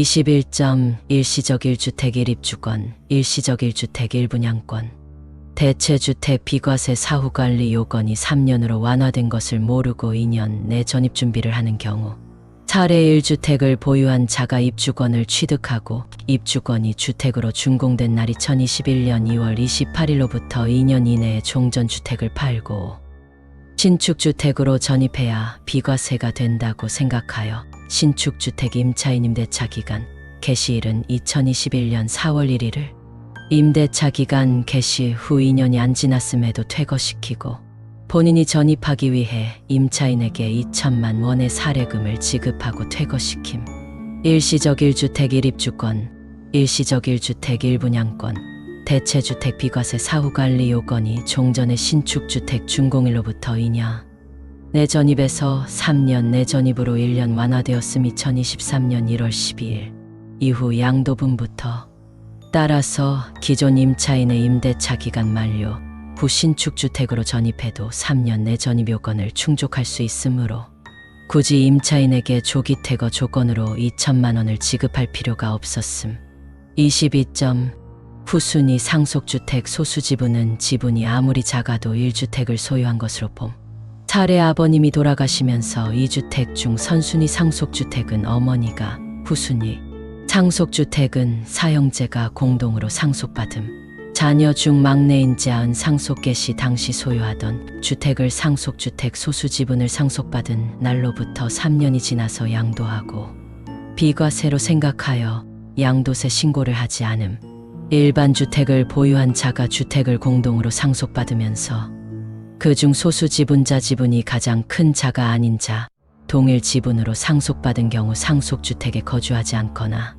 21점 일시적 1주택 1입주권, 일시적 1주택 1분양권, 대체주택 비과세 사후관리 요건이 3년으로 완화된 것을 모르고 2년 내 전입준비를 하는 경우 차례 1주택을 보유한 자가 입주권을 취득하고 입주권이 주택으로 준공된 날이 2021년 2월 28일로부터 2년 이내에 종전주택을 팔고 신축주택으로 전입해야 비과세가 된다고 생각하여 신축주택 임차인 임대차 기간 개시일은 2021년 4월 1일을 임대차 기간 개시 후 2년이 안 지났음에도 퇴거시키고 본인이 전입하기 위해 임차인에게 2천만 원의 사례금을 지급하고 퇴거시킴. 일시적 1주택 1입주권, 일시적 1주택 1분양권, 대체주택 비과세 사후관리 요건이 종전의 신축주택 준공일로부터 2년 내 전입에서 3년 내 전입으로 1년 완화되었음 2023년 1월 12일 이후 양도분부터 따라서 기존 임차인의 임대차 기간 만료 후 신축주택으로 전입해도 3년 내 전입 요건을 충족할 수 있으므로 굳이 임차인에게 조기 퇴거 조건으로 2천만 원을 지급할 필요가 없었음. 22점 후순위 상속주택 소수지분은 지분이 아무리 작아도 1주택을 소유한 것으로 봄. 차례 아버님이 돌아가시면서 2주택 중 선순위 상속주택은 어머니가, 후순위 상속주택은 사형제가 공동으로 상속받음. 자녀 중 막내인 자은 상속 개시 당시 소유하던 주택을 상속주택 소수지분을 상속받은 날로부터 3년이 지나서 양도하고 비과세로 생각하여 양도세 신고를 하지 않음. 일반 주택을 보유한 자가 주택을 공동으로 상속받으면서 그중 소수 지분자 지분이 가장 큰 자가 아닌 자, 동일 지분으로 상속받은 경우 상속주택에 거주하지 않거나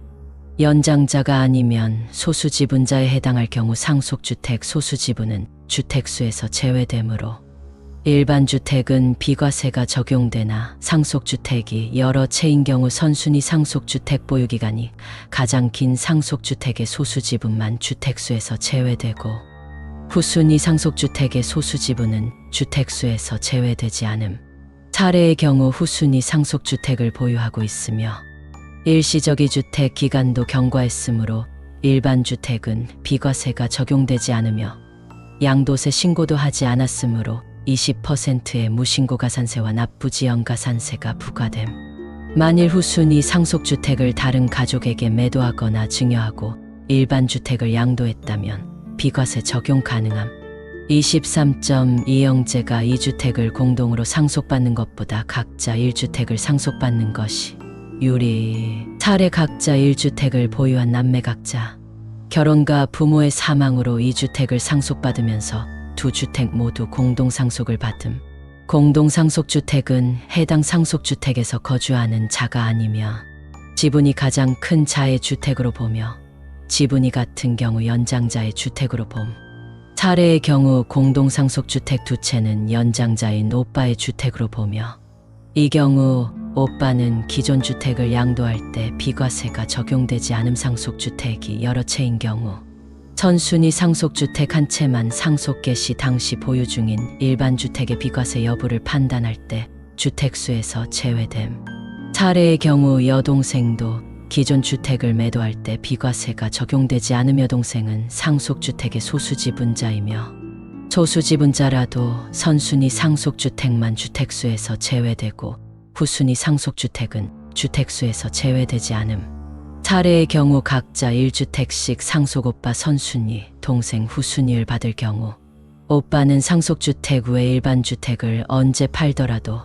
연장자가 아니면 소수 지분자에 해당할 경우 상속주택 소수 지분은 주택수에서 제외되므로 일반 주택은 비과세가 적용되나 상속주택이 여러 채인 경우 선순위 상속주택 보유기간이 가장 긴 상속주택의 소수지분만 주택수에서 제외되고 후순위 상속주택의 소수지분은 주택수에서 제외되지 않음. 차례의 경우 후순위 상속주택을 보유하고 있으며 일시적 2주택 기간도 경과했으므로 일반 주택은 비과세가 적용되지 않으며 양도세 신고도 하지 않았으므로 20%의 무신고 가산세와 납부지연 가산세가 부과됨. 만일 후순위 상속주택을 다른 가족에게 매도하거나 증여하고 일반 주택을 양도했다면 비과세 적용 가능함. 23점 이형제가 2주택을 공동으로 상속받는 것보다 각자 1주택을 상속받는 것이 유리. 차례 각자 1주택을 보유한 남매 각자 결혼과 부모의 사망으로 2주택을 상속받으면서 2주택 모두 공동상속을 받음. 공동상속주택은 해당 상속주택에서 거주하는 자가 아니며 지분이 가장 큰 자의 주택으로 보며 지분이 같은 경우 연장자의 주택으로 봄. 차례의 경우 공동상속주택 두 채는 연장자인 오빠의 주택으로 보며 이 경우 오빠는 기존 주택을 양도할 때 비과세가 적용되지 않은 상속주택이 여러 채인 경우 선순위 상속주택 한 채만 상속 개시 당시 보유 중인 일반 주택의 비과세 여부를 판단할 때 주택수에서 제외됨. 차례의 경우 여동생도 기존 주택을 매도할 때 비과세가 적용되지 않은 여동생은 상속주택의 소수지분자이며 소수지분자라도 선순위 상속주택만 주택수에서 제외되고 후순위 상속주택은 주택수에서 제외되지 않음. 차례의 경우 각자 1주택씩 상속 오빠 선순위, 동생 후순위를 받을 경우 오빠는 상속주택 외 일반 주택을 언제 팔더라도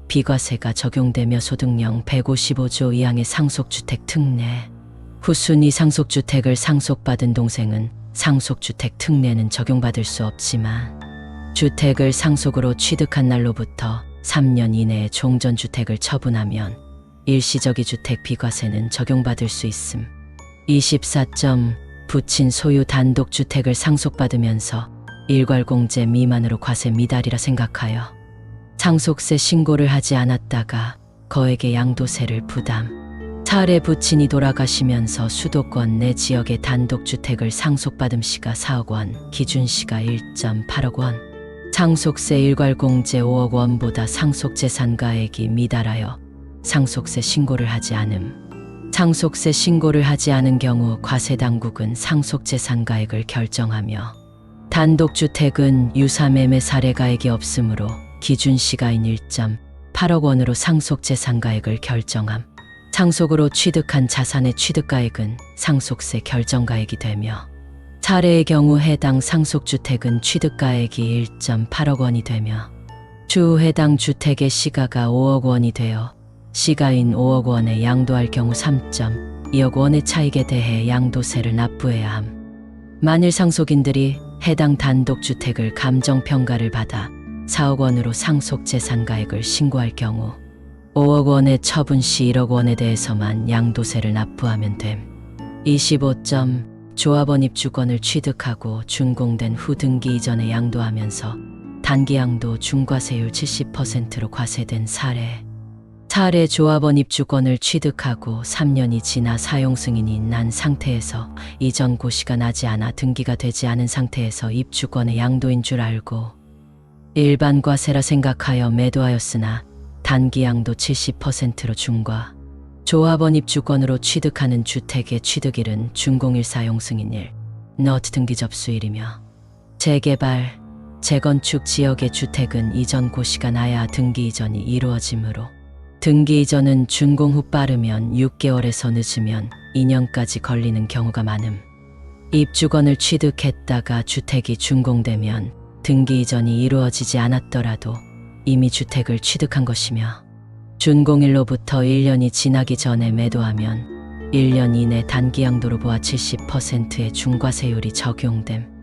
비과세가 적용되며 소득령 155조 2항의 상속주택 특례, 후순위 상속주택을 상속받은 동생은 상속주택 특례는 적용받을 수 없지만 주택을 상속으로 취득한 날로부터 3년 이내에 종전주택을 처분하면 일시적 2주택 비과세는 적용받을 수 있음. 24점 부친 소유 단독주택을 상속받으면서 일괄공제 미만으로 과세 미달이라 생각하여 상속세 신고를 하지 않았다가 거액의 양도세를 부담. 차례 부친이 돌아가시면서 수도권 내 지역의 단독주택을 상속받음 시가 4억 원, 기준시가 1.8억 원. 상속세 일괄공제 5억 원보다 상속재산가액이 미달하여 상속세 신고를 하지 않음. 상속세 신고를 하지 않은 경우 과세당국은 상속재산가액을 결정하며 단독주택은 유사매매 사례가액이 없으므로 기준시가인 1.8억 원으로 상속재산가액을 결정함. 상속으로 취득한 자산의 취득가액은 상속세 결정가액이 되며 사례의 경우 해당 상속주택은 취득가액이 1.8억 원이 되며 추후 해당 주택의 시가가 5억 원이 되어 시가인 5억 원에 양도할 경우 3.2억 원의 차익에 대해 양도세를 납부해야 함. 만일 상속인들이 해당 단독주택을 감정평가를 받아 4억 원으로 상속재산가액을 신고할 경우 5억 원의 처분 시 1억 원에 대해서만 양도세를 납부하면 됨. 25점. 조합원 입주권을 취득하고 준공된 후 등기 이전에 양도하면서 단기양도 중과세율 70%로 과세된 사례. 조합원 입주권을 취득하고 3년이 지나 사용 승인이 난 상태에서 이전 고시가 나지 않아 등기가 되지 않은 상태에서 입주권의 양도인 줄 알고 일반 과세라 생각하여 매도하였으나 단기양도 70%로 중과. 조합원 입주권으로 취득하는 주택의 취득일은 준공일 사용 승인일, 너트 등기 접수일이며 재개발, 재건축 지역의 주택은 이전 고시가 나야 등기 이전이 이루어지므로 등기 이전은 준공 후 빠르면 6개월에서 늦으면 2년까지 걸리는 경우가 많음. 입주권을 취득했다가 주택이 준공되면 등기 이전이 이루어지지 않았더라도 이미 주택을 취득한 것이며 준공일로부터 1년이 지나기 전에 매도하면 1년 이내 단기양도로 보아 70%의 중과세율이 적용됨.